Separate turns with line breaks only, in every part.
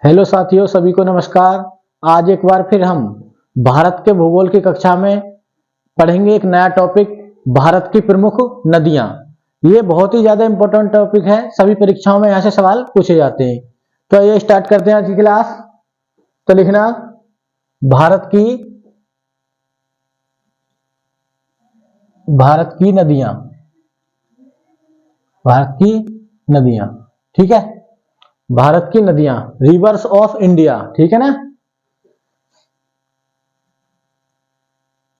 Hello साथियों, सभी को नमस्कार। आज एक बार फिर हम भारत के भूगोल की कक्षा में पढ़ेंगे एक नया टॉपिक, भारत की प्रमुख नदियां। ये बहुत ही ज्यादा इंपॉर्टेंट टॉपिक है, सभी परीक्षाओं में यहाँ से सवाल पूछे जाते हैं। तो ये स्टार्ट करते हैं आज की क्लास। तो लिखना भारत की नदियां, भारत की नदियां, ठीक है। भारत की नदियां, रिवर्स ऑफ इंडिया, ठीक है ना,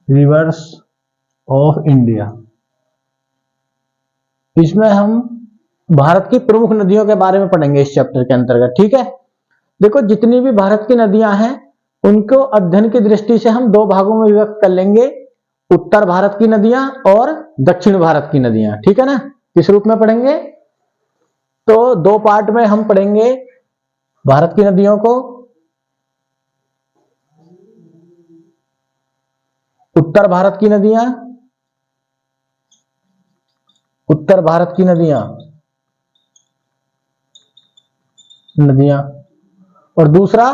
रिवर्स ऑफ इंडिया। इसमें हम भारत की प्रमुख नदियों के बारे में पढ़ेंगे इस चैप्टर के अंतर्गत, ठीक है। देखो, जितनी भी भारत की नदियां हैं उनको अध्ययन की दृष्टि से हम दो भागों में विभक्त कर लेंगे, उत्तर भारत की नदियां और दक्षिण भारत की नदियां, ठीक है ना। किस रूप में पढ़ेंगे? तो दो पार्ट में हम पढ़ेंगे भारत की नदियों को, उत्तर भारत की नदियां, उत्तर भारत की नदियां और दूसरा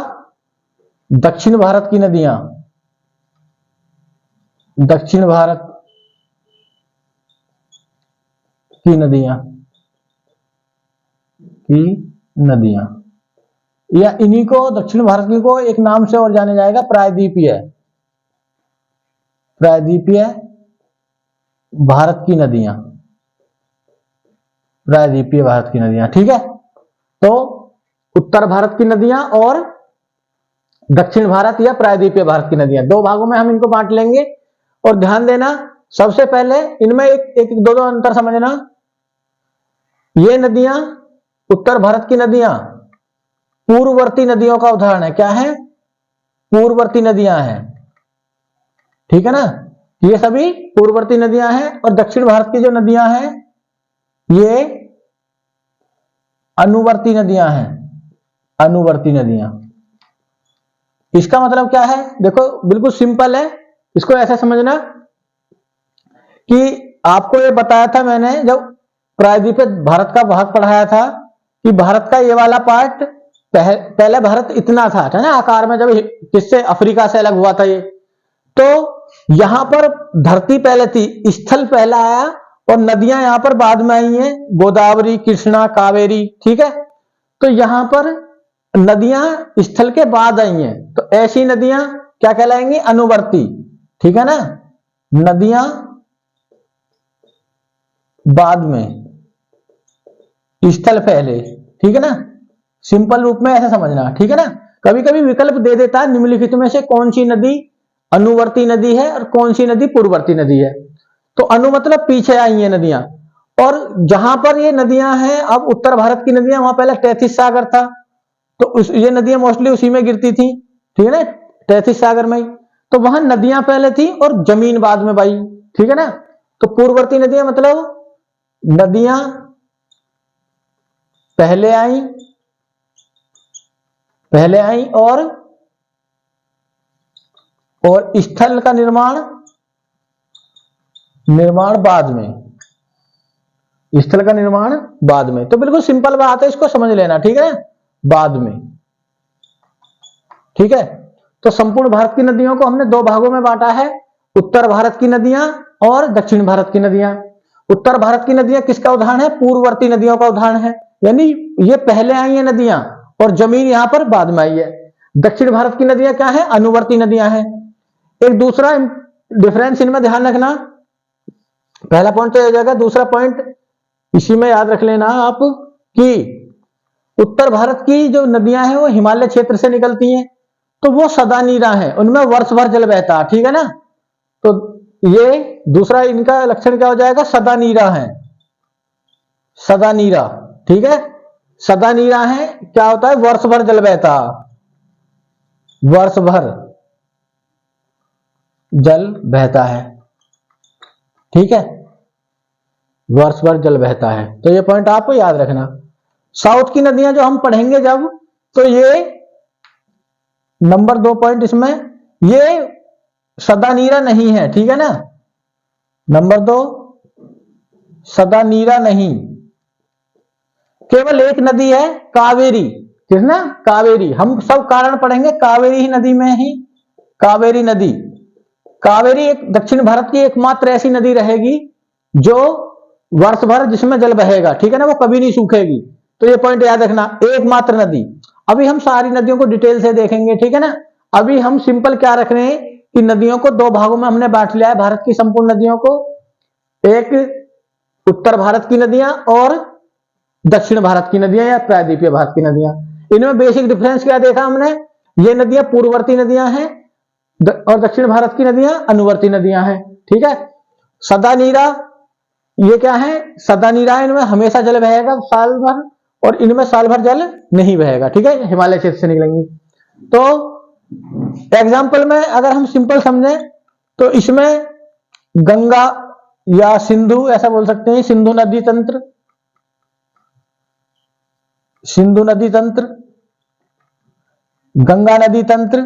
दक्षिण भारत की नदियां, दक्षिण भारत की नदियां या इन्हीं को, दक्षिण भारत की को एक नाम से और जाने जाएगा, प्रायद्वीपीय भारत की नदियां, प्रायद्वीपीय भारत की नदियां, ठीक है। तो उत्तर भारत की नदियां और दक्षिण भारत या प्रायद्वीपीय भारत की नदियां, दो भागों में हम इनको बांट लेंगे। और ध्यान देना, सबसे पहले इनमें एक दो अंतर समझना। ये नदियां, उत्तर भारत की नदियां पूर्ववर्ती नदियों का उदाहरण है। क्या है? पूर्ववर्ती नदियां हैं, ठीक है ना। ये सभी पूर्ववर्ती नदियां हैं। और दक्षिण भारत की जो नदियां हैं ये अनुवर्ती नदियां हैं, अनुवर्ती नदियां। इसका मतलब क्या है? देखो, बिल्कुल सिंपल है, इसको ऐसा समझना कि आपको ये बताया था मैंने जब प्रायद्वीपीय भारत का भाग पढ़ाया था कि भारत का ये वाला पार्ट पहले भारत इतना था ना आकार में, जब किससे, अफ्रीका से अलग हुआ था ये। तो यहां पर धरती पहले थी, स्थल पहला आया और नदियां यहां पर बाद में आई हैं, गोदावरी, कृष्णा, कावेरी, ठीक है। तो यहां पर नदियां स्थल के बाद आई हैं, तो ऐसी नदियां क्या कहलाएंगी? अनुवर्ती, ठीक है ना। नदियां बाद में, स्थल पहले, ठीक है ना। सिंपल रूप में ऐसे समझना, ठीक है ना। कभी कभी विकल्प दे देता है निम्नलिखित में से कौन सी नदी अनुवर्ती नदी है और कौन सी नदी पूर्ववर्ती नदी है। तो अनु मतलब पीछे आई है नदियां। और जहां पर ये नदियां हैं, अब उत्तर भारत की नदियां, वहां पहले तैतीस सागर था, तो ये नदियां मोस्टली उसी में गिरती थी, ठीक है ना, तैतीस सागर में। तो वहां नदियां पहले थी और जमीन बाद में बही, ठीक है ना। तो पूर्ववर्ती नदियां मतलब नदियां पहले आई और स्थल का निर्माण बाद में, स्थल का निर्माण बाद में। तो बिल्कुल सिंपल बात है, इसको समझ लेना, ठीक है, बाद में, ठीक है। तो संपूर्ण भारत की नदियों को हमने दो भागों में बांटा है, उत्तर भारत की नदियां और दक्षिण भारत की नदियां। उत्तर भारत की नदियां किसका उदाहरण है? पूर्ववर्ती नदियों का उदाहरण है, यानी ये पहले आई है नदियां और जमीन यहां पर बाद में आई है। दक्षिण भारत की नदियां क्या है? अनुवर्ती नदियां हैं। एक दूसरा डिफरेंस इनमें ध्यान रखना, पहला पॉइंट तो हो जाएगा, दूसरा पॉइंट इसी में याद रख लेना आप कि उत्तर भारत की जो नदियां हैं वो हिमालय क्षेत्र से निकलती हैं, तो वो सदा नीरा है, उनमें वर्ष भर जल बहता है, ठीक है ना। तो ये दूसरा इनका लक्षण क्या हो जाएगा? सदा नीरा है, सदा नीरा, ठीक है। सदा नीरा है, क्या होता है? वर्ष भर जल बहता, वर्ष भर जल बहता है, ठीक है, वर्ष भर जल बहता है। तो ये पॉइंट आपको याद रखना। साउथ की नदियां जो हम पढ़ेंगे जब, तो ये नंबर 2 पॉइंट इसमें, ये सदा नीरा नहीं है, ठीक है ना। नंबर 2, सदा नीरा नहीं, केवल एक नदी है कावेरी, किसने? कावेरी। हम सब कारण पढ़ेंगे कावेरी ही नदी में ही। कावेरी नदी, कावेरी एक दक्षिण भारत की एकमात्र ऐसी नदी रहेगी जो वर्ष भर जिसमें जल बहेगा, ठीक है ना, वो कभी नहीं सूखेगी। तो ये पॉइंट याद रखना, एकमात्र नदी। अभी हम सारी नदियों को डिटेल से देखेंगे, ठीक है ना। अभी हम सिंपल क्या रख रहे हैं कि नदियों को दो भागों में हमने बांट लिया है, भारत की संपूर्ण नदियों को। एक उत्तर भारत की नदियां और दक्षिण भारत की नदियां या प्रायद्वीपीय भारत की नदियां। इनमें बेसिक डिफरेंस क्या देखा हमने? ये नदियां पूर्ववर्ती नदियां हैं और दक्षिण भारत की नदियां अनुवर्ती नदियां हैं, ठीक है। सदा नीरा, ये क्या है? सदा नीरा, इनमें हमेशा जल बहेगा साल भर, और इनमें साल भर जल नहीं बहेगा, ठीक है, हिमालय क्षेत्र से निकलेंगी। तो एग्जाम्पल में अगर हम सिंपल समझें तो इसमें गंगा या सिंधु ऐसा बोल सकते हैं, सिंधु नदी तंत्र, सिंधु नदी तंत्र, गंगा नदी तंत्र,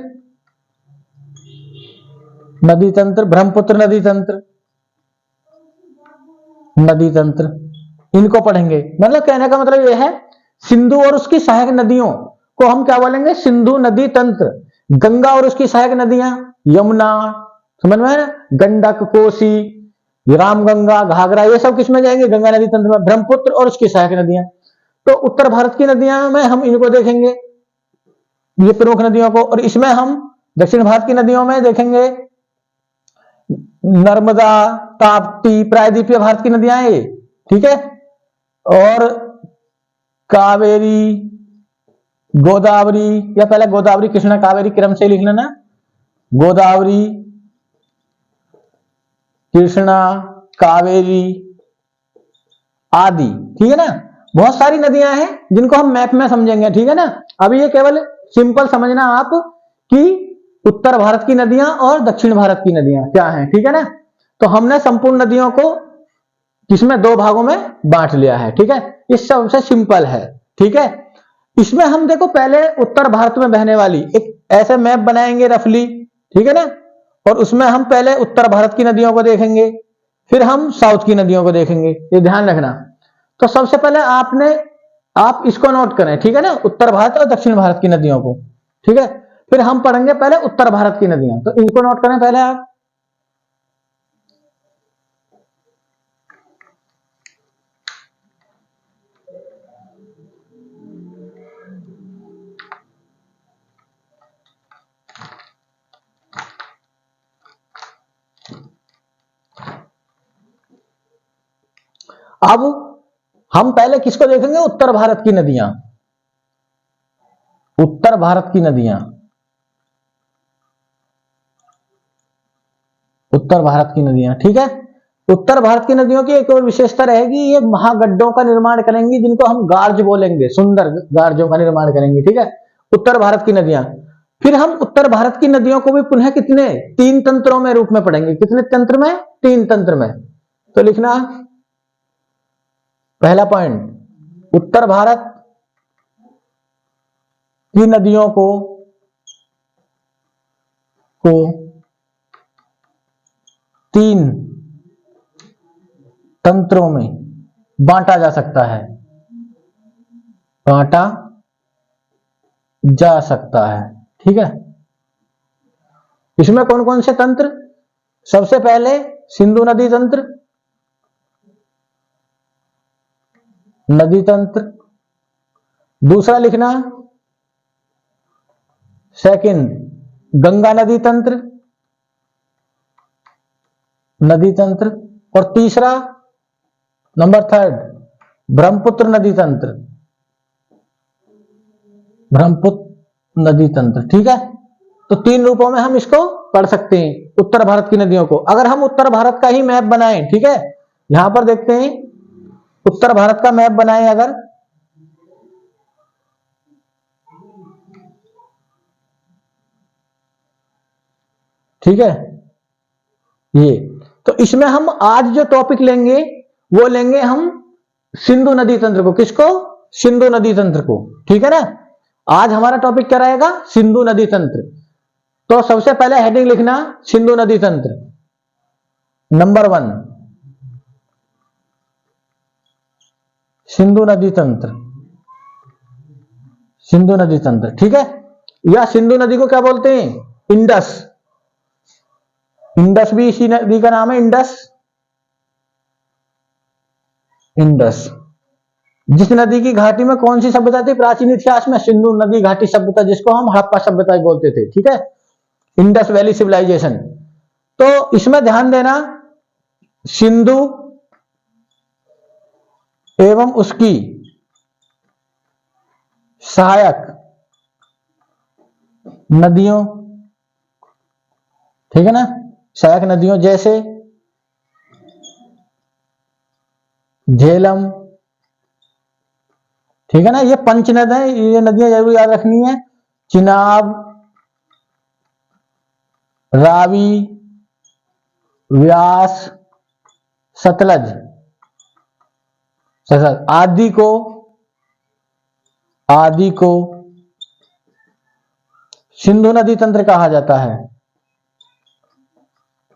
नदी तंत्र, ब्रह्मपुत्र नदी तंत्र, नदी तंत्र, इनको पढ़ेंगे। मतलब कहने का मतलब यह है, सिंधु और उसकी सहायक नदियों को हम क्या बोलेंगे? सिंधु नदी तंत्र। गंगा और उसकी सहायक नदियां यमुना, समझ में है ना, गंडक, कोसी, रामगंगा, घाघरा, ये सब किसमें जाएंगे? गंगा नदी तंत्र में। ब्रह्मपुत्र और उसकी सहायक नदियां, तो उत्तर भारत की नदियां में हम इनको देखेंगे, ये प्रमुख नदियों को। और इसमें हम दक्षिण भारत की नदियों में देखेंगे नर्मदा, ताप्ती, प्रायद्वीपीय भारत की नदियां ये, ठीक है। और कावेरी, गोदावरी, या पहले गोदावरी कृष्णा कावेरी क्रम से लिख लेना, गोदावरी, कृष्णा, कावेरी आदि, ठीक है ना। बहुत सारी नदियां हैं जिनको हम मैप में समझेंगे, ठीक है ना। अभी ये केवल सिंपल समझना आप कि उत्तर भारत की नदियां और दक्षिण भारत की नदियां क्या हैं, ठीक है ना। तो हमने संपूर्ण नदियों को इसमें दो भागों में बांट लिया है, ठीक है। इस सबसे सिंपल है, ठीक है। इसमें हम देखो पहले उत्तर भारत में बहने वाली एक ऐसे मैप बनाएंगे रफली, ठीक है ना। और उसमें हम पहले उत्तर भारत की नदियों को देखेंगे, फिर हम साउथ की नदियों को देखेंगे, ये ध्यान रखना। तो सबसे पहले आप इसको नोट करें, ठीक है ना, उत्तर भारत और दक्षिण भारत की नदियों को, ठीक है। फिर हम पढ़ेंगे पहले उत्तर भारत की नदियां, तो इनको नोट करें पहले आप। अब हम पहले किसको देखेंगे? उत्तर भारत की नदियां, उत्तर भारत की नदियां, उत्तर भारत की नदियां, ठीक है। उत्तर भारत की नदियों की एक और विशेषता रहेगी, ये महागड्ढों का निर्माण करेंगी, जिनको हम गार्ज बोलेंगे, सुंदर गार्जों का निर्माण करेंगे, ठीक है, उत्तर भारत की नदियां। फिर हम उत्तर भारत की नदियों को भी पुनः कितने? तीन तंत्रों में रूप में पढ़ेंगे। कितने तंत्र में? तीन तंत्र में। तो लिखना पहला पॉइंट, उत्तर भारत की नदियों को तीन तंत्रों में बांटा जा सकता है, बांटा जा सकता है, ठीक है। इसमें कौन कौन से तंत्र? सबसे पहले सिंधु नदी तंत्र, नदी तंत्र। दूसरा लिखना सेकंड गंगा नदी तंत्र, नदी तंत्र। और तीसरा नंबर थर्ड ब्रह्मपुत्र नदी तंत्र, ब्रह्मपुत्र नदी तंत्र, ठीक है। तो तीन रूपों में हम इसको पढ़ सकते हैं उत्तर भारत की नदियों को। अगर हम उत्तर भारत का ही मैप बनाएं, ठीक है, यहां पर देखते हैं उत्तर भारत का मैप बनाएं अगर, ठीक है, ये तो इसमें हम आज जो टॉपिक लेंगे वो लेंगे हम सिंधु नदी तंत्र को। किसको? सिंधु नदी तंत्र को, ठीक है ना। आज हमारा टॉपिक क्या रहेगा? सिंधु नदी तंत्र। तो सबसे पहले हेडिंग लिखना सिंधु नदी तंत्र, नंबर 1 सिंधु नदी तंत्र, सिंधु नदी तंत्र, ठीक है। या सिंधु नदी को क्या बोलते हैं? इंडस। इंडस भी इसी नदी का नाम है, इंडस। इंडस। जिस नदी की घाटी में कौन सी सभ्यता थी प्राचीन इतिहास में? सिंधु नदी घाटी सभ्यता, जिसको हम हड़प्पा सभ्यता बोलते थे, ठीक है। Indus Valley civilisation. तो इसमें ध्यान देना, सिंधु एवं उसकी सहायक नदियों, ठीक है ना, सहायक नदियों जैसे झेलम, ठीक है ना, ये पंचनद है, ये नदियां जरूर याद रखनी है। चिनाब, रावी, व्यास, सतलज, आदि को सिंधु नदी तंत्र कहा जाता है,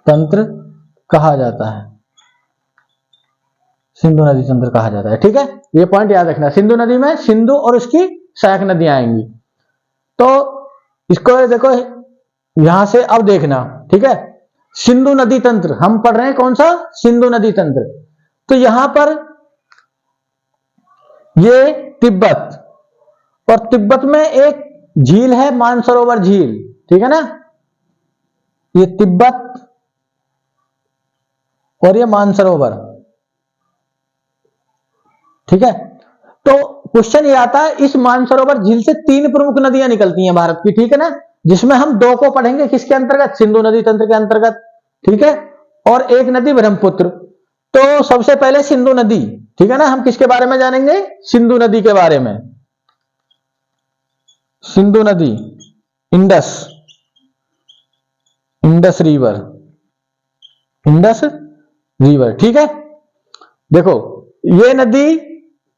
तंत्र कहा जाता है, सिंधु नदी तंत्र कहा जाता है, ठीक है। ये पॉइंट याद रखना, सिंधु नदी में सिंधु और उसकी सहायक नदियां आएंगी। तो इसको देखो यहां से, अब देखना, ठीक है। सिंधु नदी तंत्र हम पढ़ रहे हैं, कौन सा? सिंधु नदी तंत्र। तो यहां पर ये तिब्बत, और तिब्बत में एक झील है मानसरोवर झील, ठीक है ना, ये तिब्बत और ये मानसरोवर, ठीक है। तो क्वेश्चन ये आता है, इस मानसरोवर झील से 3 प्रमुख नदियां निकलती हैं भारत की, ठीक है ना, जिसमें हम 2 को पढ़ेंगे, किसके अंतर्गत? सिंधु नदी तंत्र के अंतर्गत, ठीक है। और एक नदी ब्रह्मपुत्र। तो सबसे पहले सिंधु नदी, ठीक है ना, हम किसके बारे में जानेंगे? सिंधु नदी के बारे में। सिंधु नदी, Indus, Indus river, Indus river, ठीक है। देखो ये नदी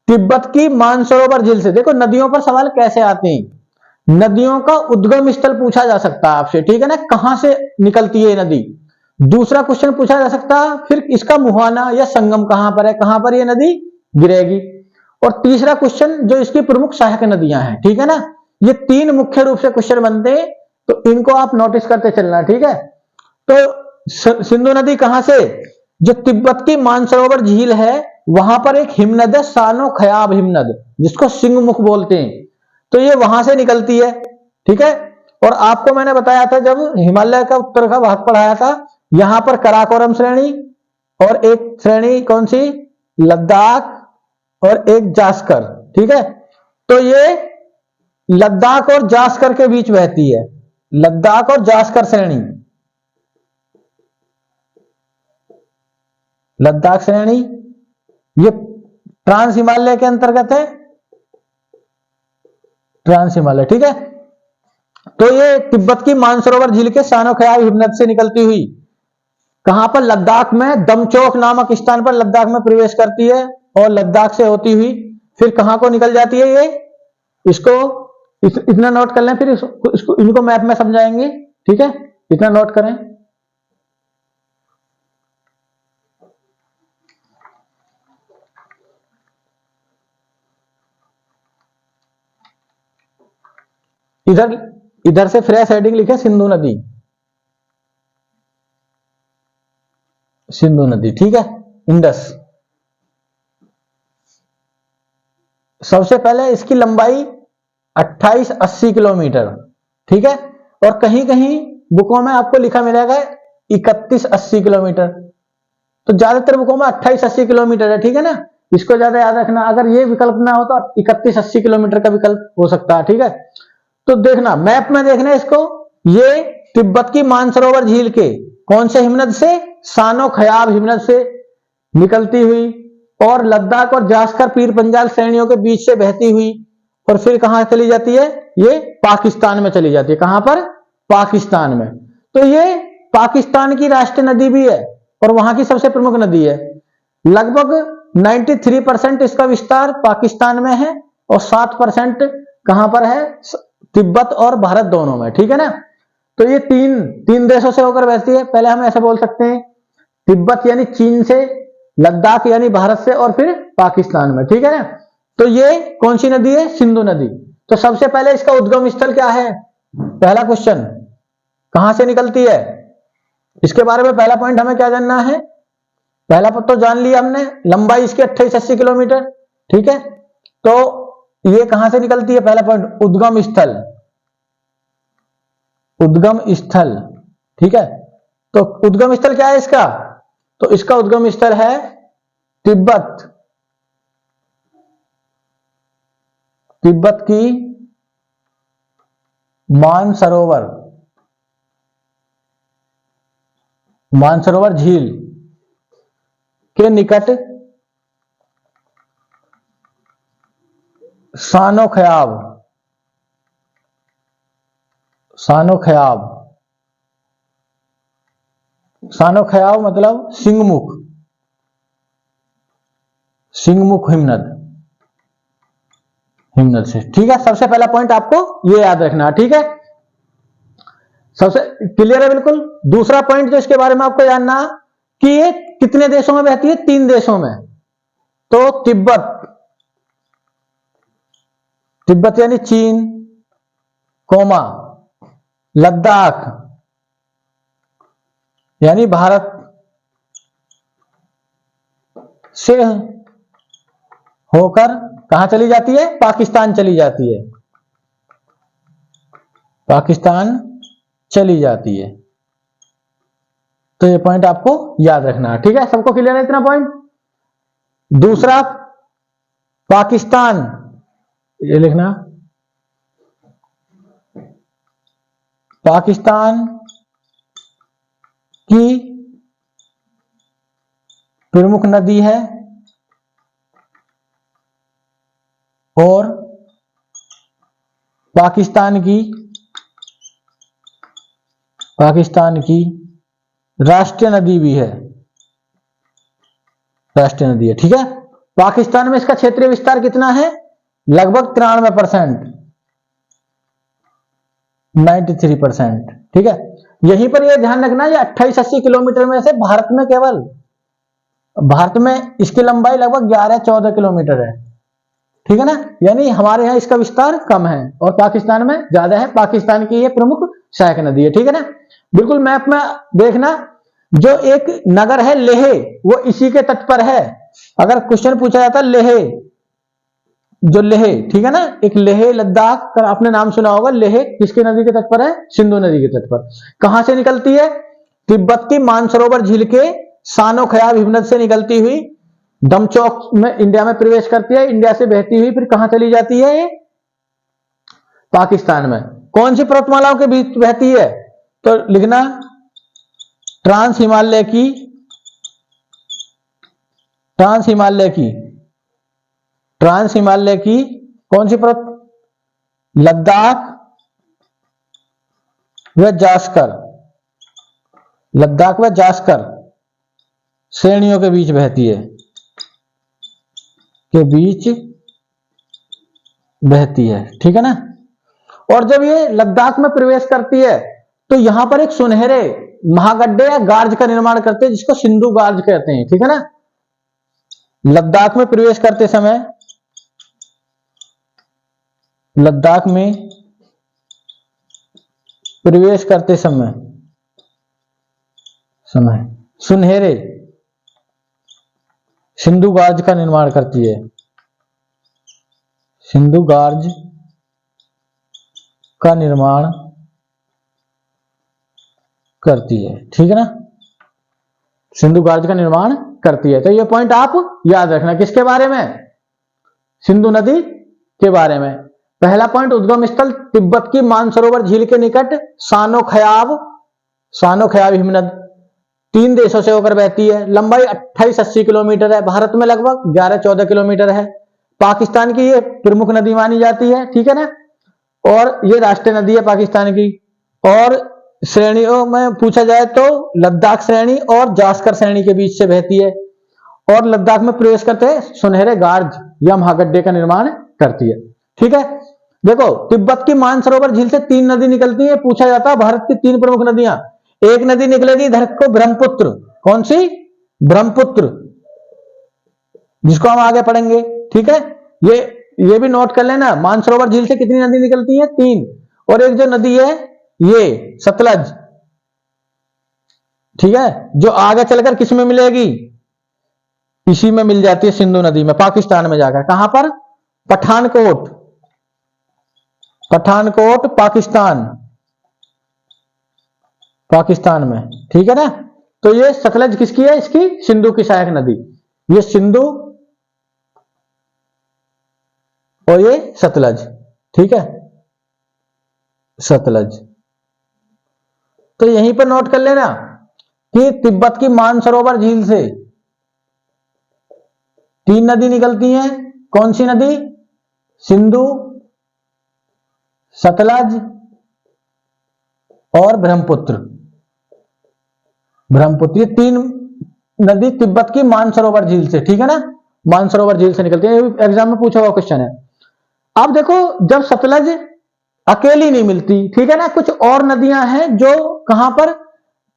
तिब्बत की मानसरोवर झील से, देखो नदियों पर सवाल कैसे आते हैं, नदियों का उद्गम स्थल पूछा जा सकता है आपसे, ठीक है ना, कहां से निकलती है नदी। दूसरा क्वेश्चन पूछा जा सकता है, फिर इसका मुहाना या संगम कहां पर है, कहां पर ये नदी गिरेगी। और तीसरा क्वेश्चन, जो इसकी प्रमुख सहायक नदियां हैं, ठीक है ना। ये 3 मुख्य रूप से क्वेश्चन बनते हैं, तो इनको आप नोटिस करते चलना, ठीक है। तो सिंधु नदी कहां से? जो तिब्बत की मानसरोवर झील है, वहां पर एक हिमनद है, सानो खयाब हिमनद, जिसको सिंहमुख बोलते हैं, तो ये वहां से निकलती है, ठीक है। और आपको मैंने बताया था, जब हिमालय का उत्तर का भाग पढ़ाया था, यहां पर कराकोरम श्रेणी, और एक श्रेणी कौन सी? लद्दाख, और एक जास्कर, ठीक है। तो ये लद्दाख और जास्कर के बीच बहती है, लद्दाख और जास्कर श्रेणी, लद्दाख श्रेणी ये ट्रांस हिमालय के अंतर्गत है, ट्रांस हिमालय, ठीक है। तो ये तिब्बत की मानसरोवर झील के सानो खयाब हिमनद से निकलती हुई कहां पर? लद्दाख में दमचौक नामक स्थान पर लद्दाख में प्रवेश करती है, और लद्दाख से होती हुई फिर कहां को निकल जाती है ये? इसको इतना नोट कर लें, फिर इसको इनको मैप में समझाएंगे, ठीक है, इतना नोट करें। इधर से फ्रेश हेडिंग लिखे सिंधु नदी, सिंधु नदी, ठीक है। इंडस, सबसे पहले इसकी लंबाई 2880 किलोमीटर, ठीक है। और कहीं कहीं बुकों में आपको लिखा मिलेगा 3180 किलोमीटर, तो ज्यादातर बुकों में 2880 किलोमीटर है, ठीक है ना। इसको ज्यादा याद रखना, अगर ये विकल्प ना हो तो 3180 किलोमीटर का विकल्प हो सकता है, ठीक है। तो देखना मैप में, देखना इसको, ये तिब्बत की मानसरोवर झील के कौन से हिमनद से? सानो खयाब हिमनद से निकलती हुई, और लद्दाख और जास्कर पीर पंजाल श्रेणियों के बीच से बहती हुई, और फिर कहां चली जाती है? ये पाकिस्तान में चली जाती है। कहां पर? पाकिस्तान में। तो ये पाकिस्तान की राष्ट्रीय नदी भी है, और वहां की सबसे प्रमुख नदी है। लगभग 93% इसका विस्तार पाकिस्तान में है, और 7% कहां पर है? तिब्बत और भारत दोनों में, ठीक है ना। तो ये तीन देशों से होकर बहती है। पहले हम ऐसे बोल सकते हैं, तिब्बत यानी चीन से, लद्दाख यानी भारत से, और फिर पाकिस्तान में, ठीक है ना। तो ये कौन सी नदी है? सिंधु नदी। तो सबसे पहले इसका उद्गम स्थल क्या है? पहला क्वेश्चन, कहां से निकलती है? इसके बारे में पहला पॉइंट हमें क्या जानना है? पहला पॉइंट तो जान लिया हमने, लंबाई इसकी 28-80 किलोमीटर, ठीक है। तो ये कहां से निकलती है? पहला पॉइंट उद्गम स्थल, उद्गम स्थल, ठीक है। तो उद्गम स्थल क्या है इसका? तो इसका उद्गम स्थल है तिब्बत, तिब्बत की मानसरोवर, मानसरोवर झील के निकट सानो खयाब, सानो खयाब, सानो खयाब मतलब सिंहमुख, सिंहमुख हिमनद, हिमनद से, ठीक है। सबसे पहला पॉइंट आपको ये याद रखना, ठीक है। सबसे क्लियर है बिल्कुल। दूसरा पॉइंट जो इसके बारे में आपको जानना कि ये कितने देशों में बहती है? 3 देशों में। तो तिब्बत, तिब्बत यानी चीन, कोमा लद्दाख यानी भारत से होकर कहां चली जाती है? पाकिस्तान चली जाती है, पाकिस्तान चली जाती है। तो ये पॉइंट आपको याद रखना है, ठीक है। सबको क्लियर है इतना पॉइंट? दूसरा, पाकिस्तान, ये लिखना, पाकिस्तान की प्रमुख नदी है और पाकिस्तान की राष्ट्रीय नदी भी है, राष्ट्रीय नदी है, ठीक है। पाकिस्तान में इसका क्षेत्रीय विस्तार कितना है? लगभग 93%, 93%, ठीक है। यहीं पर यह ध्यान रखना, ये 28-80 किलोमीटर में से भारत में केवल, भारत में इसकी लंबाई लगभग 11-14 किलोमीटर है, ठीक है ना। यानी हमारे यहां इसका विस्तार कम है और पाकिस्तान में ज्यादा है। पाकिस्तान की ये प्रमुख सहायक नदी है, ठीक है ना। बिल्कुल मैप में देखना, जो एक नगर है लेह, वो इसी के तट पर है। अगर क्वेश्चन पूछा जाता लेह, जो लेह, ठीक है ना, एक लेह लद्दाख का आपने नाम सुना होगा। लेह किसकी नदी के तट पर है? सिंधु नदी के तट पर। कहां से निकलती है? तिब्बत की मानसरोवर झील के सानो खयाब हिमनद से निकलती हुई दमचौक में इंडिया में प्रवेश करती है। इंडिया से बहती हुई फिर कहां चली जाती है? पाकिस्तान में। कौन सी पर्वतमालाओं के बीच बहती है? तो लिखना, ट्रांस हिमालय की, ट्रांस हिमालय की, ट्रांस हिमालय की कौन सी पर्वत? लद्दाख व जास्कर, लद्दाख व जास्कर श्रेणियों के बीच बहती है, के बीच बहती है, ठीक है ना। और जब ये लद्दाख में प्रवेश करती है तो यहां पर एक सुनहरे महागड्ढे या गार्ज का निर्माण करते हैं, जिसको सिंधु गार्ज कहते हैं, ठीक है ना। लद्दाख में प्रवेश करते समय, लद्दाख में प्रवेश करते समय सुनहरे सिंधु गार्ज का निर्माण करती है, सिंधु गार्ज का निर्माण करती है, ठीक है ना। सिंधु गार्ज का निर्माण करती है। तो ये पॉइंट आप याद रखना, किसके बारे में? सिंधु नदी के बारे में। पहला पॉइंट, उद्गम स्थल तिब्बत की मानसरोवर झील के निकट सानो खयाब, सानो खयाब हिमनद 3 देशों से होकर बहती है। लंबाई 28-80 किलोमीटर है। भारत में लगभग 11-14 किलोमीटर है। पाकिस्तान की ये प्रमुख नदी मानी जाती है, ठीक है ना। और ये राष्ट्रीय नदी है पाकिस्तान की। और श्रेणियों में पूछा जाए तो लद्दाख श्रेणी और जास्कर श्रेणी के बीच से बहती है और लद्दाख में प्रवेश करते सुनहरे गार्ज या महागड्ढे का निर्माण करती है, ठीक है। देखो, तिब्बत की मानसरोवर झील से 3 नदी निकलती है। पूछा जाता है भारत की 3 प्रमुख नदियां। एक नदी निकलेगी इधर को, ब्रह्मपुत्र। कौन सी? ब्रह्मपुत्र, जिसको हम आगे पढ़ेंगे, ठीक है। ये ये भी नोट कर लेना, मानसरोवर झील से कितनी नदी निकलती है? 3। और एक जो नदी है ये सतलज, ठीक है, जो आगे चलकर किस में मिलेगी? इसी में मिल जाती है, सिंधु नदी में, पाकिस्तान में जाकर। कहां पर? पठानकोट, पठानकोट पाकिस्तान, पाकिस्तान में, ठीक है ना। तो ये सतलज किसकी है? इसकी सिंधु की सहायक नदी। ये सिंधु और ये सतलज, ठीक है, सतलज। तो यहीं पर नोट कर लेना कि तिब्बत की मानसरोवर झील से 3 नदी निकलती हैं। कौन सी नदी? सिंधु, सतलज और ब्रह्मपुत्र। ब्रह्मपुत्र, ये 3 नदी तिब्बत की मानसरोवर झील से, ठीक है ना, मानसरोवर झील से निकलती है। एग्जाम में पूछा हुआ क्वेश्चन है। अब देखो, जब सतलज अकेली नहीं मिलती, ठीक है ना, कुछ और नदियां हैं जो कहां पर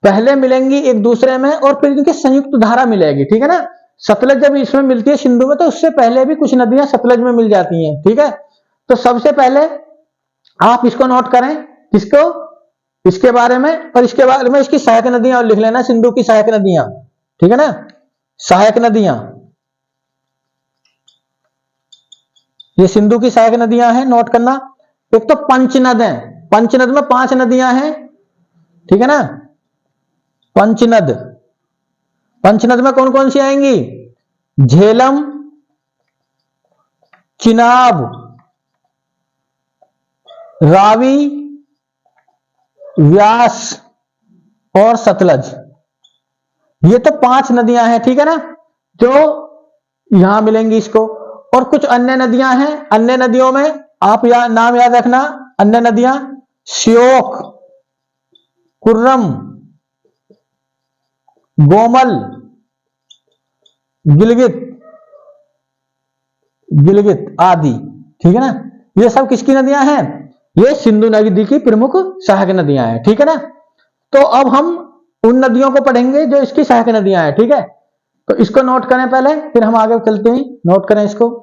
पहले मिलेंगी एक दूसरे में और फिर इनकी संयुक्त धारा मिलेगी, ठीक है ना। सतलज जब इसमें मिलती है सिंधु में, तो उससे पहले भी कुछ नदियां सतलज में मिल जाती हैं, ठीक है। तो सबसे पहले आप इसको नोट करें, किसको? इसके बारे में, और इसके बारे में इसकी सहायक नदियां और लिख लेना, सिंधु की सहायक नदियां, ठीक है ना, सहायक नदियां। ये सिंधु की सहायक नदियां हैं, नोट करना। एक तो पंचनद है, पंचनद में 5 नदियां हैं, ठीक है ना। पंचनद, पंचनद में कौन कौन सी आएंगी? झेलम, चिनाब, रावी, व्यास और सतलज। ये तो 5 नदियां हैं, ठीक है ना, जो यहां मिलेंगी इसको। और कुछ अन्य नदियां हैं, अन्य नदियों में आप नाम याद रखना। अन्य नदियां श्योक, कुर्रम, गोमल, गिलगित, गिलगित आदि, ठीक है ना। ये सब किसकी नदियां हैं? ये सिंधु नदी की प्रमुख सहायक नदियां हैं, ठीक है ना। तो अब हम उन नदियों को पढ़ेंगे जो इसकी सहायक नदियां हैं, ठीक है। तो इसको नोट करें पहले, फिर हम आगे चलते हैं। नोट करें इसको।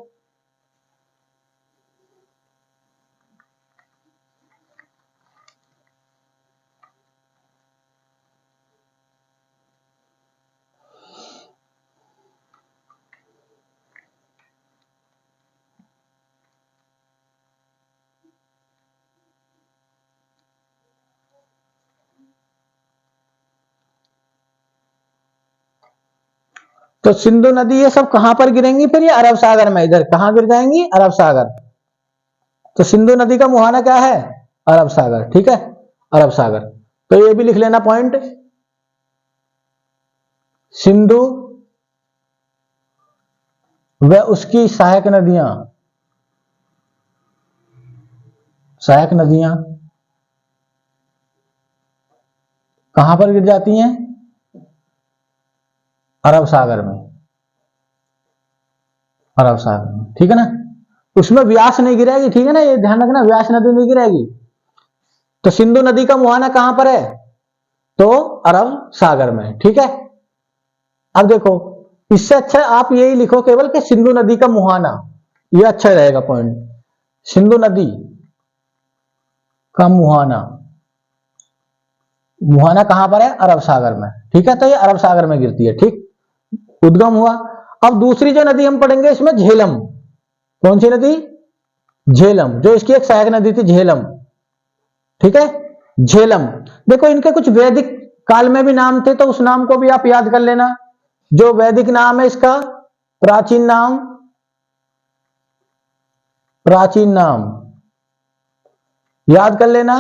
तो सिंधु नदी ये सब कहां पर गिरेंगी? फिर ये अरब सागर में, इधर कहां गिर जाएंगी? अरब सागर। तो सिंधु नदी का मुहाना क्या है? अरब सागर, ठीक है, अरब सागर। तो ये भी लिख लेना पॉइंट, सिंधु व उसकी सहायक नदियां, सहायक नदियां कहां पर गिर जाती हैं? अरब सागर में, अरब सागर में, ठीक है ना। उसमें व्यास नहीं गिरेगी, ठीक है ना, ये ध्यान रखना, व्यास नदी नहीं गिरेगी। तो सिंधु नदी का मुहाना कहां पर है? तो अरब सागर में, ठीक है। अब देखो, इससे अच्छा आप यही लिखो केवल कि सिंधु नदी का मुहाना, ये अच्छा रहेगा पॉइंट। सिंधु नदी का मुहाना, मुहाना कहां पर है? अरब सागर में, ठीक है। तो ये अरब सागर में गिरती है, ठीक, उद्गम हुआ। अब दूसरी जो नदी हम पढ़ेंगे इसमें झेलम। कौन सी नदी? झेलम, जो इसकी एक सहायक नदी थी, झेलम, ठीक है, झेलम। देखो, इनके कुछ वैदिक काल में भी नाम थे, तो उस नाम को भी आप याद कर लेना। जो वैदिक नाम है इसका, प्राचीन नाम, प्राचीन नाम याद कर लेना,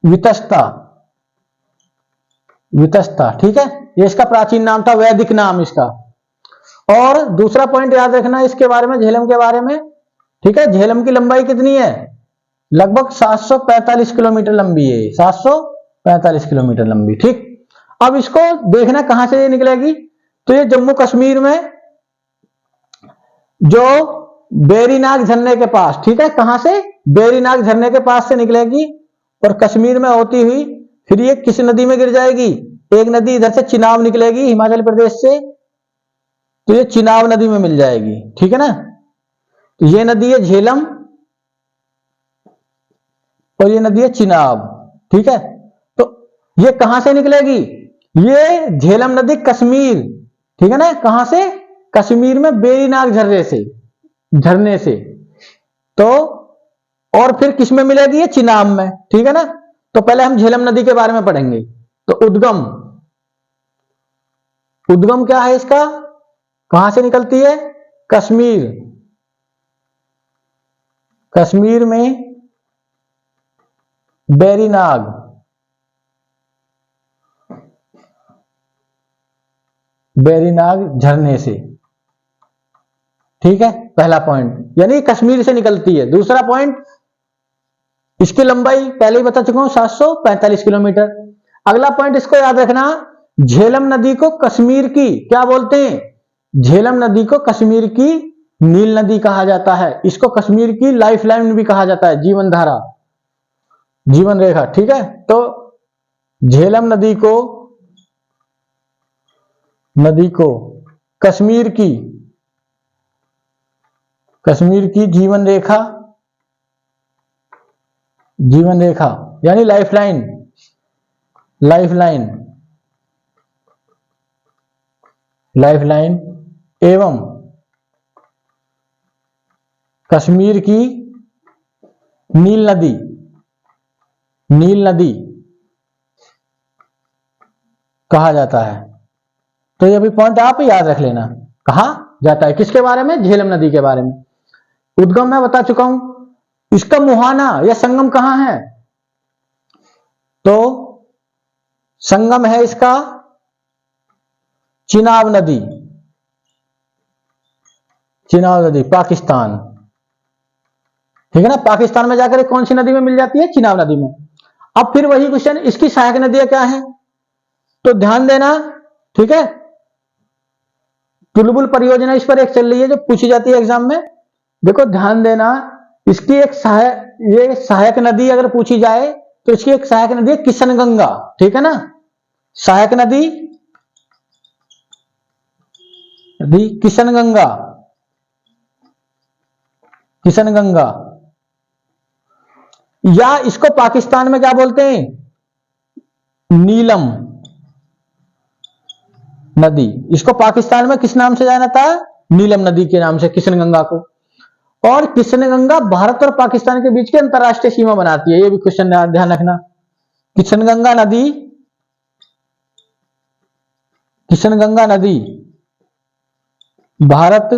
वितस्ता, वितस्ता, ठीक है, ये इसका प्राचीन नाम था, वैदिक नाम इसका। और दूसरा पॉइंट याद रखना इसके बारे में, झेलम के बारे में, ठीक है। झेलम की लंबाई कितनी है? लगभग 745 किलोमीटर लंबी है, 745 किलोमीटर लंबी, ठीक। अब इसको देखना कहां से ये निकलेगी। तो ये जम्मू कश्मीर में जो बेरीनाग झरने के पास, ठीक है, कहां से? बेरीनाग झरने के पास से निकलेगी और कश्मीर में होती हुई फिर ये किस नदी में गिर जाएगी? एक नदी इधर से चिनाब निकलेगी हिमाचल प्रदेश से, तो ये चिनाब नदी में मिल जाएगी, ठीक है ना। ये नदी है झेलम और ये नदी है चिनाब। ठीक है, तो ये कहां से निकलेगी? ये झेलम नदी कश्मीर, ठीक है ना, कहां से? कश्मीर में बेरीनाग झरने से। तो और फिर किस में मिलेगी? ये चिनाब में। ठीक है ना, तो पहले हम झेलम नदी के बारे में पढ़ेंगे। तो उद्गम क्या है इसका? कहां से निकलती है? कश्मीर में बेरीनाग झरने से। ठीक है, पहला पॉइंट, यानी कश्मीर से निकलती है। दूसरा पॉइंट, इसकी लंबाई पहले ही बता चुका हूं 745 किलोमीटर। अगला पॉइंट इसको याद रखना, झेलम नदी को कश्मीर की क्या बोलते हैं? झेलम नदी को कश्मीर की नील नदी कहा जाता है। इसको कश्मीर की लाइफ लाइन भी कहा जाता है, जीवन धारा, जीवन रेखा। ठीक है, तो झेलम नदी को कश्मीर की जीवन रेखा यानी लाइफ लाइन एवं कश्मीर की नील नदी कहा जाता है। तो ये भी पॉइंट आप याद रख लेना, कहा जाता है किसके बारे में? झेलम नदी के बारे में। उद्गम मैं बता चुका हूं, इसका मुहाना या संगम कहां है? तो संगम है इसका चिनाब नदी, पाकिस्तान। ठीक है ना, पाकिस्तान में जाकर कौन सी नदी में मिल जाती है? चिनाब नदी में। अब फिर वही क्वेश्चन, इसकी सहायक नदियां क्या है? तो ध्यान देना, ठीक है, चुलबुल परियोजना इस पर एक चल रही है जो पूछी जाती है एग्जाम में। देखो ध्यान देना, इसकी एक सहायक नदी अगर पूछी जाए तो इसकी एक सहायक नदी है किशनगंगा। ठीक है ना, सहायक नदी किशनगंगा, या इसको पाकिस्तान में क्या बोलते हैं? नीलम नदी। इसको पाकिस्तान में किस नाम से जाना था? नीलम नदी के नाम से, किशनगंगा को। और किशनगंगा भारत और पाकिस्तान के बीच की अंतरराष्ट्रीय सीमा बनाती है, ये भी क्वेश्चन ध्यान रखना। किशनगंगा नदी भारत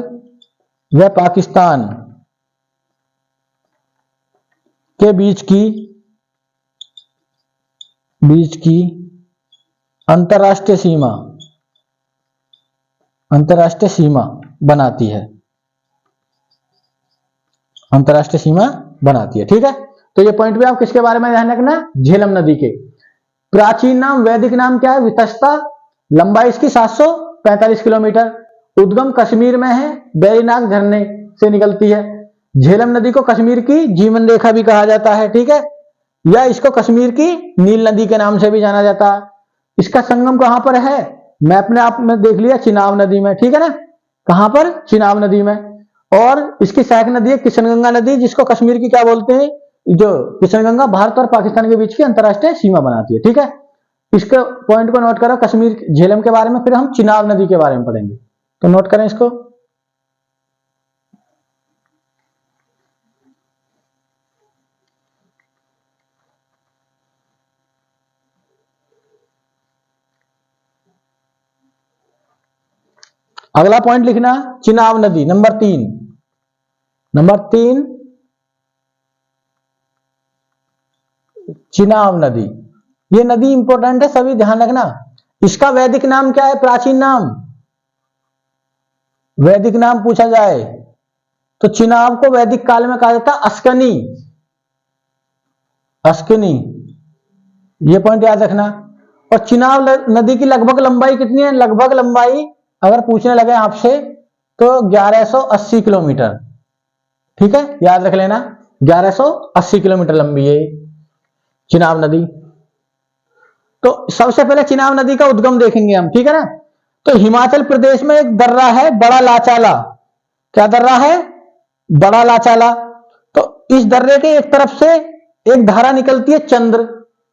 व पाकिस्तान के बीच की अंतरराष्ट्रीय सीमा बनाती है, ठीक है। तो ये पॉइंट भी आप किसके बारे में ध्यान रखना? झेलम नदी के। प्राचीन नाम, वैदिक नाम क्या है? वितस्ता। लंबाई इसकी 745 किलोमीटर। उद्गम कश्मीर में है, बेरीनाग झरने से निकलती है। झेलम नदी को कश्मीर की जीवन रेखा भी कहा जाता है, ठीक है, या इसको कश्मीर की नील नदी के नाम से भी जाना जाता है। इसका संगम कहां पर है? मैप ने आप में देख लिया, चिनाब नदी में, ठीक है ना। कहां पर? चिनाब नदी में। और इसकी सहायक नदी है किशनगंगा नदी, जिसको कश्मीर की क्या बोलते हैं? जो किशनगंगा भारत और पाकिस्तान के बीच की अंतरराष्ट्रीय सीमा बनाती है, ठीक है। इसके पॉइंट को नोट करो, कश्मीर झेलम के बारे में। फिर हम चिनाब नदी के बारे में पढ़ेंगे, तो नोट करें इसको। अगला पॉइंट लिखना, चिनाब नदी, नंबर 3 चिनाब नदी। ये नदी इंपॉर्टेंट है, सभी ध्यान रखना। इसका वैदिक नाम क्या है? प्राचीन नाम, वैदिक नाम पूछा जाए तो चिनाब को वैदिक काल में कहा जाता अस्कनी। ये पॉइंट याद रखना। और चिनाब नदी की लगभग लंबाई कितनी है? लगभग लंबाई अगर पूछने लगे आपसे तो 1180 किलोमीटर, ठीक है, याद रख लेना। 1180 किलोमीटर लंबी है चिनाब नदी। तो सबसे पहले चिनाब नदी का उद्गम देखेंगे हम, ठीक है ना। तो हिमाचल प्रदेश में एक दर्रा है, बड़ा लाचाला। क्या दर्रा है? बड़ा लाचाला। तो इस दर्रे के एक तरफ से एक धारा निकलती है चंद्र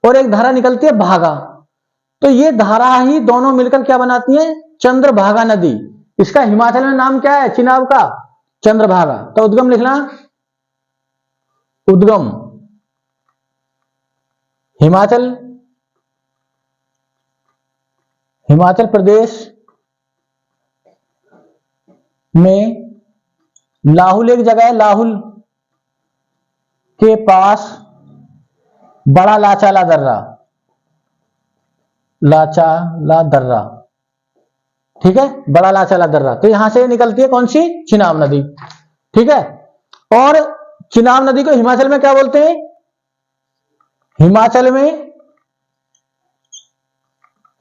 और एक धारा निकलती है भागा। तो ये धारा ही दोनों मिलकर क्या बनाती है? चंद्रभागा नदी। इसका हिमाचल में नाम क्या है? चिनाब का चंद्रभागा। तो उद्गम लिखना, उद्गम हिमाचल, हिमाचल प्रदेश में लाहुल एक जगह है, लाहुल के पास बड़ा लाचाला दर्रा, लाचाला दर्रा, ठीक है, बड़ा लाचाला दर्रा। तो यहां से निकलती है कौन सी? चिनाब नदी, ठीक है। और चिनाब नदी को हिमाचल में क्या बोलते हैं?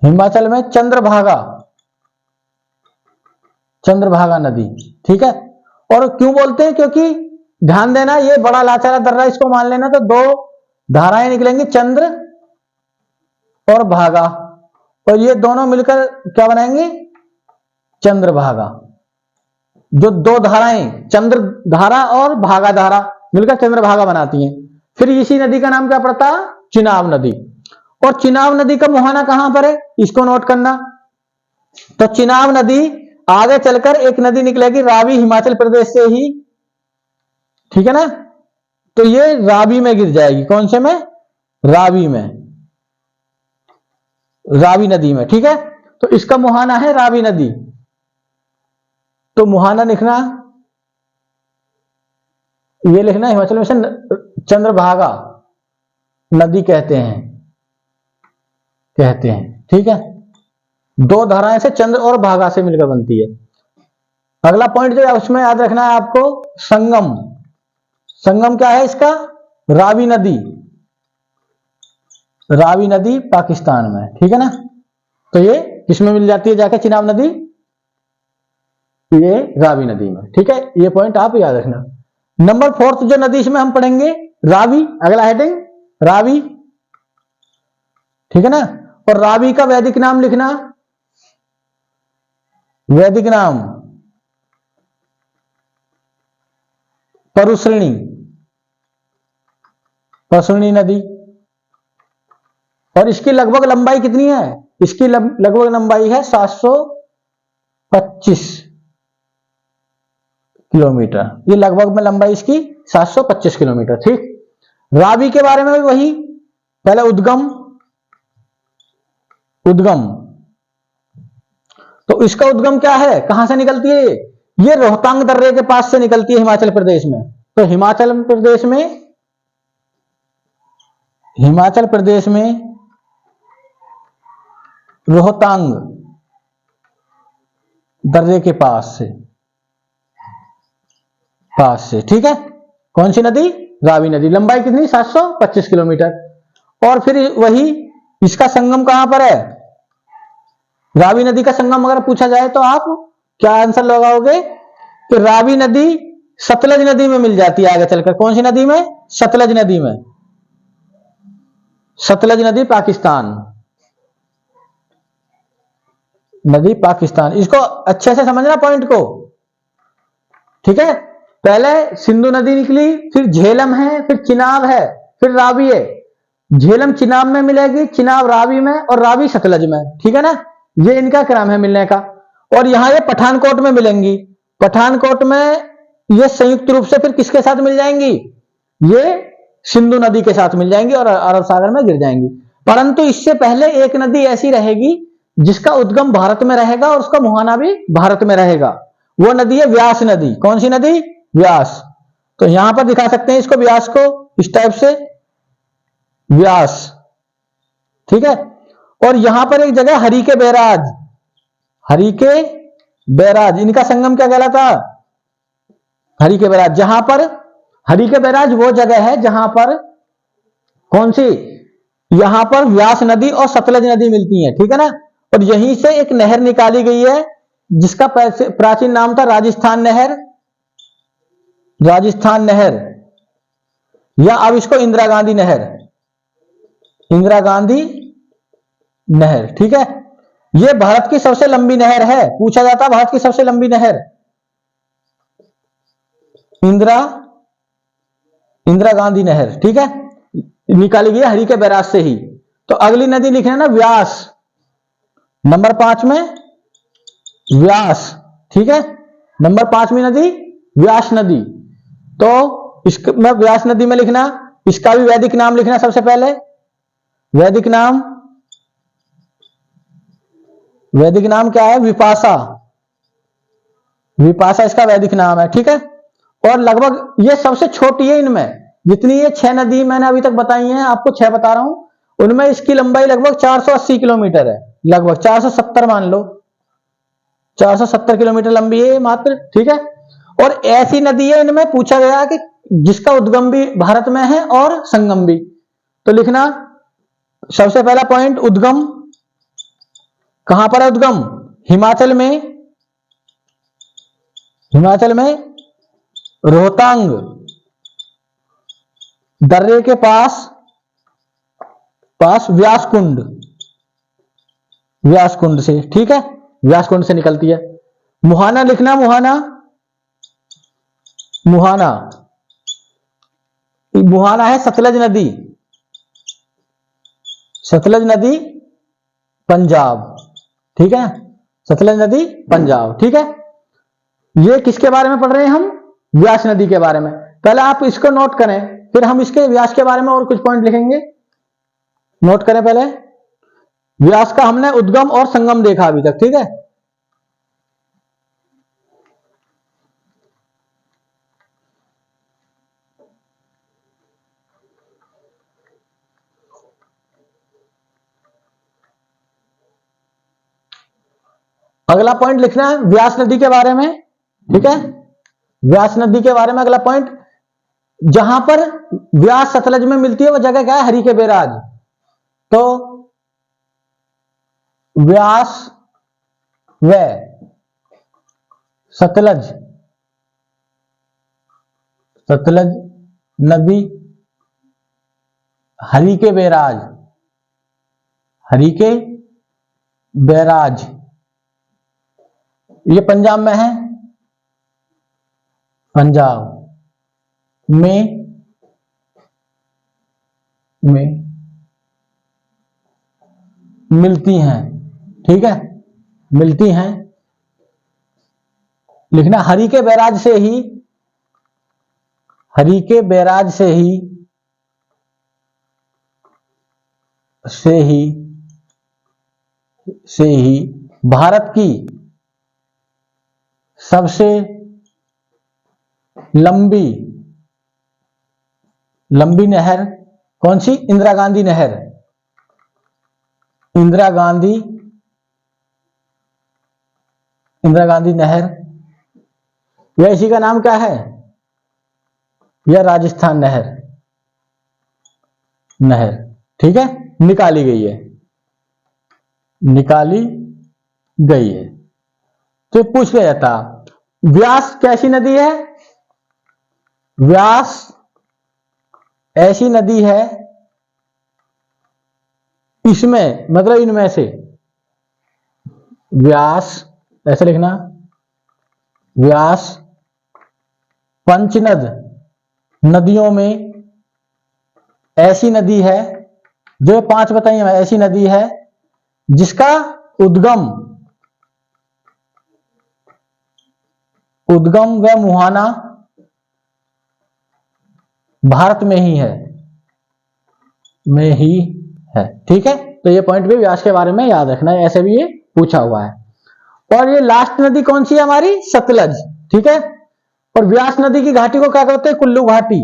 हिमाचल में चंद्रभागा, चंद्रभागा नदी, ठीक है। और क्यों बोलते हैं? क्योंकि ध्यान देना, ये बड़ा लाचाला दर्रा इसको मान लेना, तो दो धाराएं निकलेंगी, चंद्र और भागा, और ये दोनों मिलकर क्या बनाएंगे? चंद्रभागा। जो दो धाराएं चंद्र धारा और भागा धारा मिलकर चंद्रभागा बनाती हैं। फिर इसी नदी का नाम क्या पड़ता? चिनाब नदी। और चिनाब नदी का मुहाना कहां पर है? इसको नोट करना। तो चिनाब नदी आगे चलकर एक नदी निकलेगी रावी, हिमाचल प्रदेश से ही, ठीक है ना। तो ये रावी में गिर जाएगी। कौन से में? रावी में, रावी नदी में, ठीक है। तो इसका मुहाना है रावी नदी। तो मुहाना लिखना, ये लिखना, हिमाचल में से चंद्रभागा नदी कहते हैं, ठीक है। दो धाराएं से चंद्र और भागा से मिलकर बनती है। अगला पॉइंट जो है उसमें याद रखना है आपको, संगम। संगम क्या है इसका? रावी नदी, रावी नदी पाकिस्तान में, ठीक है ना। तो ये किसमें मिल जाती है जाके? चिनाब नदी, ये रावी नदी में, ठीक है। ये पॉइंट आप याद रखना। नंबर 4 जो नदी इसमें हम पढ़ेंगे, रावी। अगला हेडिंग रावी, ठीक है ना। और रावी का वैदिक नाम लिखना, वैदिक नाम परुश्रेणी, परुश्रेणी नदी। और इसकी लगभग लंबाई कितनी है? इसकी लगभग लंबाई है 725 किलोमीटर। ये लगभग में लंबाई इसकी 725 किलोमीटर, ठीक। रावी के बारे में भी वही, पहले उद्गम, उद्गम। तो इसका उद्गम क्या है? कहां से निकलती है? ये रोहतांग दर्रे के पास से निकलती है हिमाचल प्रदेश में। तो हिमाचल प्रदेश में रोहतांग दर्रे के पास से, ठीक है। कौन सी नदी? रावी नदी। लंबाई कितनी? 725 किलोमीटर। और फिर वही, इसका संगम कहां पर है? रावी नदी का संगम अगर पूछा जाए तो आप क्या आंसर लगाओगे? कि रावी नदी सतलज नदी में मिल जाती है आगे चलकर। कौन सी नदी में? सतलज नदी में। सतलज नदी पाकिस्तान, नदी पाकिस्तान। इसको अच्छे से समझना पॉइंट को, ठीक है। पहले सिंधु नदी निकली, फिर झेलम है, फिर चिनाब है, फिर रावी है। झेलम चिनाब में मिलेगी, चिनाब रावी में, और रावी सतलज में, ठीक है ना। ये इनका क्रम है मिलने का। और यहां ये पठानकोट में मिलेंगी। पठानकोट में ये संयुक्त रूप से फिर किसके साथ मिल जाएंगी? ये सिंधु नदी के साथ मिल जाएंगी और अरब सागर में गिर जाएंगी। परंतु इससे पहले एक नदी ऐसी रहेगी जिसका उद्गम भारत में रहेगा और उसका मुहाना भी भारत में रहेगा। वो नदी है व्यास नदी। कौन सी नदी? व्यास। तो यहां पर दिखा सकते हैं इसको, व्यास को इस टाइप से, व्यास, ठीक है। और यहां पर एक जगह हरिके बैराज, हरिके बैराज, इनका संगम क्या कहलाता? हरिके बैराज। जहां पर हरिके बैराज वो जगह है जहां पर कौन सी? यहां पर व्यास नदी और सतलज नदी मिलती है, ठीक है ना। और यहीं से एक नहर निकाली गई है जिसका प्राचीन नाम था राजस्थान नहर, राजस्थान नहर, या अब इसको इंदिरा गांधी नहर, इंदिरा गांधी नहर, ठीक है। यह भारत की सबसे लंबी नहर है। पूछा जाता है भारत की सबसे लंबी नहर, इंदिरा गांधी नहर, ठीक है, निकाली गई हरिके बैराज से ही। तो अगली नदी लिखना ना व्यास, नंबर 5 में व्यास, ठीक है, नंबर 5 में नदी व्यास नदी। तो इसमें व्यास नदी में लिखना, इसका भी वैदिक नाम लिखना सबसे पहले, वैदिक नाम क्या है, विपाशा, विपाशा इसका वैदिक नाम है, ठीक है। और लगभग ये सबसे छोटी है इनमें, जितनी ये 6 नदी मैंने अभी तक बताई हैं, आपको 6 बता रहा हूं, उनमें इसकी लंबाई लगभग 480 किलोमीटर है, लगभग 470 मान लो, 470 किलोमीटर लंबी है मात्र, ठीक है। और ऐसी नदी है इनमें पूछा गया कि जिसका उद्गम भी भारत में है और संगम भी। तो लिखना सबसे पहला पॉइंट, उद्गम कहां पर है, उद्गम हिमाचल में रोहतांग दर्रे के पास व्यास कुंड से, ठीक है, व्यास कुंड से निकलती है। मुहाना लिखना, मुहाना है सतलज नदी पंजाब, ठीक है, सतलज नदी पंजाब, ठीक है। ये किसके बारे में पढ़ रहे हैं हम, व्यास नदी के बारे में। पहले आप इसको नोट करें, फिर हम इसके व्यास के बारे में और कुछ पॉइंट लिखेंगे। नोट करें पहले, व्यास का हमने उद्गम और संगम देखा अभी तक, ठीक है। अगला पॉइंट लिखना है व्यास नदी के बारे में, ठीक है, व्यास नदी के बारे में अगला पॉइंट, जहां पर व्यास सतलज में मिलती है वो जगह क्या है, हरिके बैराज। तो व्यास व सतलज नदी हरिके बैराज ये पंजाब में है, पंजाब में मिलती हैं, ठीक है, मिलती हैं। लिखना हरिके बैराज से ही भारत की सबसे लंबी नहर कौन सी, इंदिरा गांधी नहर, या इसी का नाम क्या है, यह राजस्थान नहर, ठीक है, निकाली गई है। तो पूछ लिया जाता, व्यास कैसी नदी है, व्यास ऐसी नदी है, इसमें मतलब इनमें से, व्यास ऐसे लिखना, व्यास पंचनद नदियों में ऐसी नदी है, जो 5 बताई है, ऐसी नदी है जिसका उद्गम व मुहाना भारत में ही है, ठीक है। तो ये पॉइंट भी व्यास के बारे में याद रखना है, ऐसे भी ये पूछा हुआ है। और ये लास्ट नदी कौन सी है हमारी, सतलज, ठीक है। और व्यास नदी की घाटी को क्या कहते हैं, कुल्लू घाटी,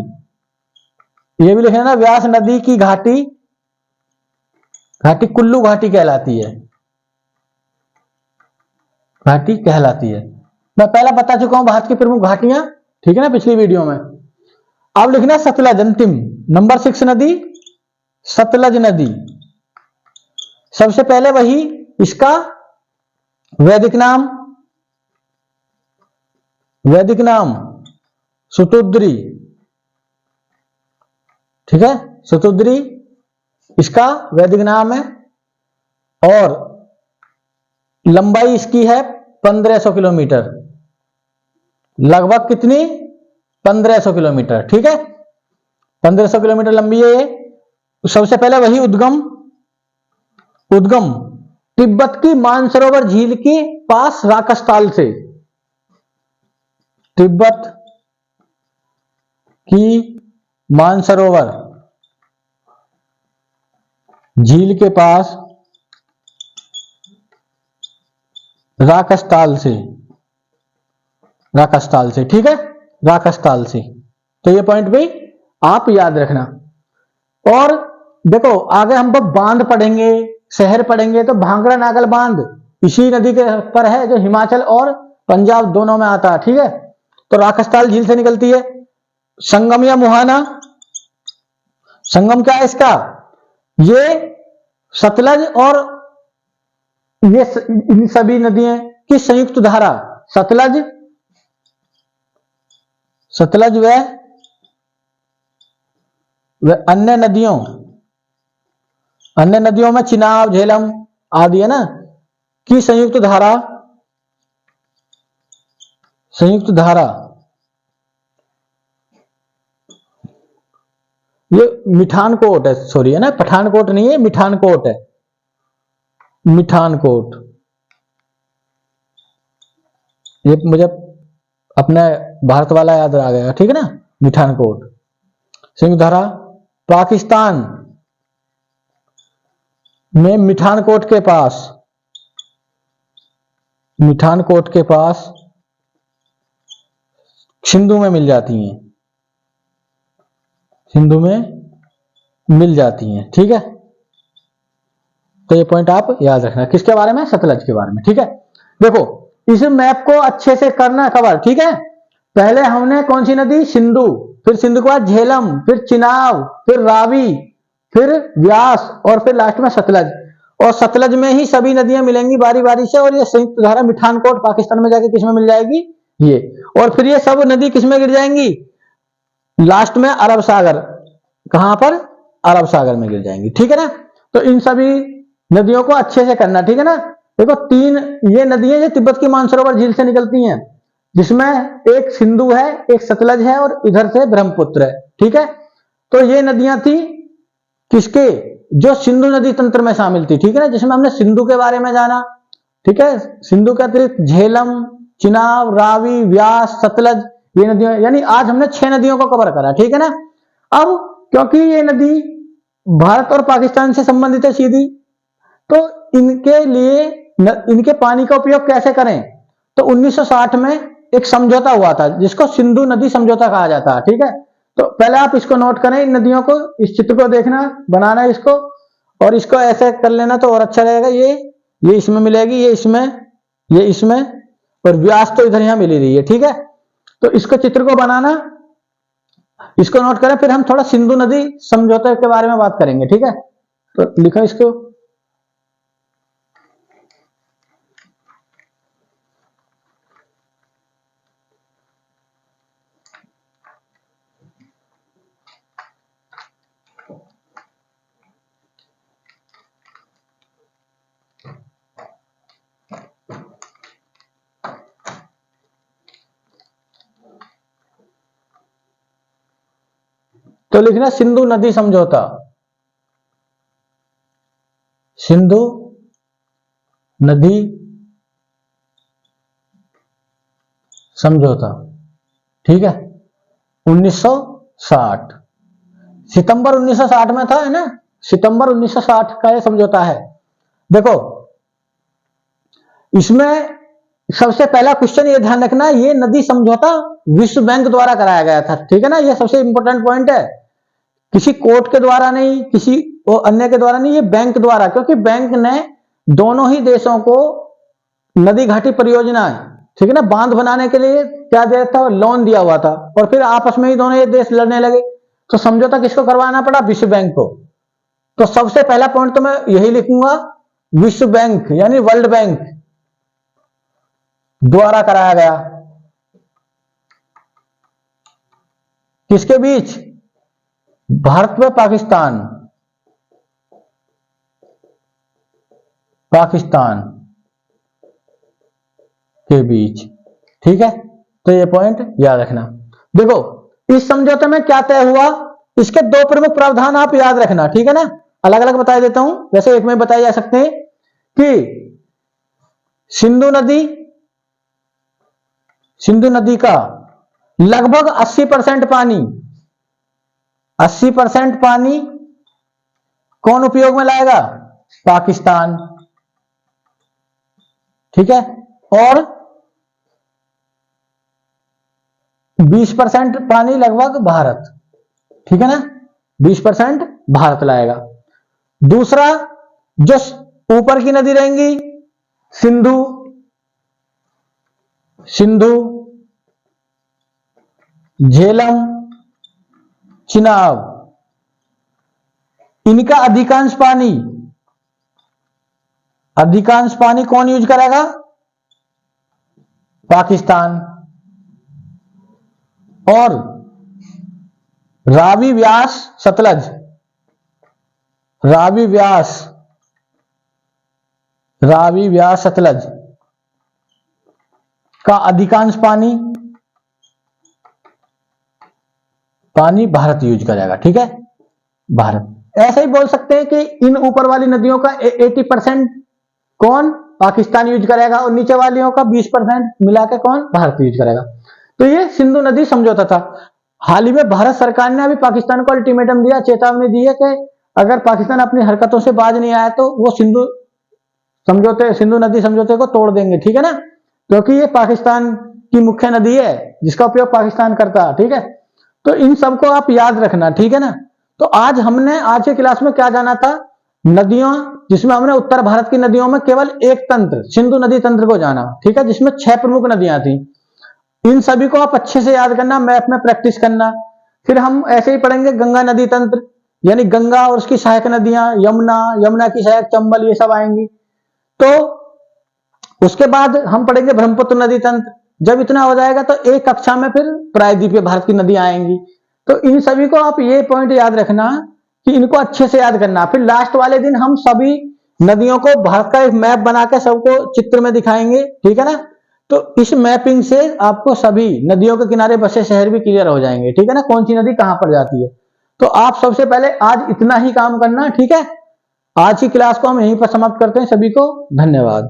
ये भी लिखना ना, व्यास नदी की घाटी कुल्लू घाटी कहलाती है, मैं पहला बता चुका हूं भारत की प्रमुख घाटियां, ठीक है ना, पिछली वीडियो में। अब लिखना सतलज, अंतिम नंबर 6 नदी सतलज नदी। सबसे पहले वही, इसका वैदिक नाम सुतुद्री, ठीक है, सुतुद्री इसका वैदिक नाम है। और लंबाई इसकी है 1500 किलोमीटर, लगभग कितनी 1500 किलोमीटर, ठीक है, 1500 किलोमीटर लंबी है ये। सबसे पहले वही उद्गम तिब्बत की मानसरोवर झील के पास राकसताल से, तिब्बत की मानसरोवर झील के पास राकसताल से, ठीक है, राकसताल से। तो ये पॉइंट भी आप याद रखना। और देखो आगे हम बांध पढ़ेंगे, शहर पढ़ेंगे, तो भांगड़ा नागल बांध इसी नदी के पर है जो हिमाचल और पंजाब दोनों में आता है, ठीक है। तो राकसताल झील से निकलती है। संगम या मुहाना, संगम क्या है इसका, ये सतलज और ये इन सभी नदियों की संयुक्त धारा, सतलज व अन्य नदियों में चिनाब, झेलम आदि है ना की संयुक्त धारा, ये मिठानकोट है, सॉरी है ना, पठानकोट नहीं है, मिठानकोट है, मिठानकोट। ये मुझे अपने भारत वाला याद आ गया, ठीक है ना, मिठानकोट संयुक्त धारा। पाकिस्तान में मिठानकोट के पास सिंधु में मिल जाती हैं, ठीक है। तो ये पॉइंट आप याद रखना, किसके बारे में, सतलज के बारे में, ठीक है। देखो इस मैप को अच्छे से करना कवर, ठीक है। पहले हमने कौन सी नदी, सिंधु, फिर सिंधु के बाद झेलम, फिर चिनाब, फिर रावी, फिर व्यास और फिर लास्ट में सतलज। और सतलज में ही सभी नदियां मिलेंगी बारी बारी से। और ये संयुक्त धारा मिठानकोट पाकिस्तान में जाके किसमें मिल जाएगी, ये। और फिर ये सब नदी किसमें गिर जाएंगी, लास्ट में अरब सागर, कहां पर, अरब सागर में गिर जाएंगी, ठीक है ना। तो इन सभी नदियों को अच्छे से करना, ठीक है ना। देखो तीन ये नदियां जो तिब्बत की मानसरोवर झील से निकलती हैं, जिसमें एक सिंधु है, एक सतलज है और इधर से ब्रह्मपुत्र है, ठीक है। तो ये नदियां थी किसके, जो सिंधु नदी तंत्र में शामिल थी, ठीक है ना, जिसमें हमने सिंधु के बारे में जाना, ठीक है। सिंधु के अतिरिक्त झेलम, चिनाब, रावी, व्यास, सतलज, ये नदियां, यानी आज हमने 6 नदियों को कवर करा, ठीक है ना। अब क्योंकि ये नदी भारत और पाकिस्तान से संबंधित है सीधी, तो इनके लिए इनके पानी का उपयोग कैसे करें, तो 1960 में एक समझौता हुआ था जिसको सिंधु नदी समझौता कहा जाता है, ठीक है। तो पहले आप इसको नोट करें, इन नदियों को, इस चित्र को देखना, बनाना इसको, और इसको ऐसे कर लेना तो और अच्छा रहेगा। ये इसमें मिलेगी, ये इसमें और व्यास तो इधर यहां मिल ही रही है, ठीक है। तो इसको चित्र को बनाना, इसको नोट करें, फिर हम थोड़ा सिंधु नदी समझौते के बारे में बात करेंगे, ठीक है। तो लिखो इसको, तो लिखना सिंधु नदी समझौता, सिंधु नदी समझौता, ठीक है। 1960 सितंबर 1960 में था, है ना, सितंबर 1960 का यह समझौता है। देखो इसमें सबसे पहला क्वेश्चन ये ध्यान रखना, ये नदी समझौता विश्व बैंक द्वारा कराया गया था, ठीक है ना। ये सबसे इंपॉर्टेंट पॉइंट है, किसी कोर्ट के द्वारा नहीं, किसी अन्य के द्वारा नहीं, ये बैंक द्वारा, क्योंकि बैंक ने दोनों ही देशों को नदी घाटी परियोजना, ठीक है ना, बांध बनाने के लिए क्या दिया था, लोन दिया हुआ था। और फिर आपस में ही दोनों ये देश लड़ने लगे, तो समझौता किसको करवाना पड़ा, विश्व बैंक को। तो सबसे पहला पॉइंट तो मैं यही लिखूंगा, विश्व बैंक यानी वर्ल्ड बैंक द्वारा कराया गया। किसके बीच, भारत व पाकिस्तान के बीच, ठीक है। तो ये पॉइंट याद रखना। देखो इस समझौते में क्या तय हुआ, इसके दो प्रमुख प्रावधान आप याद रखना, ठीक है ना, अलग अलग बता देता हूं, वैसे एक में बताए जा सकते हैं कि सिंधु नदी का लगभग 80% पानी कौन उपयोग में लाएगा, पाकिस्तान, ठीक है, और 20% पानी लगभग भारत, ठीक है ना, 20% भारत लाएगा। दूसरा जो ऊपर की नदी रहेंगी सिंधु, झेलम, चिनाब, इनका अधिकांश पानी कौन यूज करेगा, पाकिस्तान। और रावी व्यास सतलज का अधिकांश पानी भारत यूज करेगा, ठीक है, भारत। ऐसे ही बोल सकते हैं कि इन ऊपर वाली नदियों का 80% कौन, पाकिस्तान यूज करेगा, और नीचे वालियों का 20% मिलाकर कौन, भारत यूज करेगा। तो ये सिंधु नदी समझौता था। हाल ही में भारत सरकार ने अभी पाकिस्तान को अल्टीमेटम दिया, चेतावनी दी है कि अगर पाकिस्तान अपनी हरकतों से बाज नहीं आया तो वो सिंधु नदी समझौते को तोड़ देंगे, ठीक है ना, क्योंकि ये पाकिस्तान की मुख्य नदी है जिसका उपयोग पाकिस्तान करता है, ठीक है। तो इन सबको आप याद रखना, ठीक है ना। तो आज के क्लास में क्या जाना था, नदियों, जिसमें हमने उत्तर भारत की नदियों में केवल एक तंत्र, सिंधु नदी तंत्र को जाना, ठीक है, जिसमें 6 प्रमुख नदियां थी। इन सभी को आप अच्छे से याद करना, मैप में प्रैक्टिस करना। फिर हम ऐसे ही पढ़ेंगे गंगा नदी तंत्र, यानी गंगा और उसकी सहायक नदियां, यमुना की सहायक चंबल, ये सब आएंगी। तो उसके बाद हम पढ़ेंगे ब्रह्मपुत्र नदी तंत्र। जब इतना हो जाएगा तो एक कक्षा में फिर प्रायद्वीपीय भारत की नदियां आएंगी। तो इन सभी को आप ये पॉइंट याद रखना कि इनको अच्छे से याद करना। फिर लास्ट वाले दिन हम सभी नदियों को भारत का एक मैप बना के सबको चित्र में दिखाएंगे, ठीक है ना। तो इस मैपिंग से आपको सभी नदियों के किनारे बसे शहर भी क्लियर हो जाएंगे, ठीक है ना, कौन सी नदी कहां पर जाती है। तो आप सबसे पहले आज इतना ही काम करना, ठीक है। आज की क्लास को हम यहीं पर समाप्त करते हैं। सभी को धन्यवाद।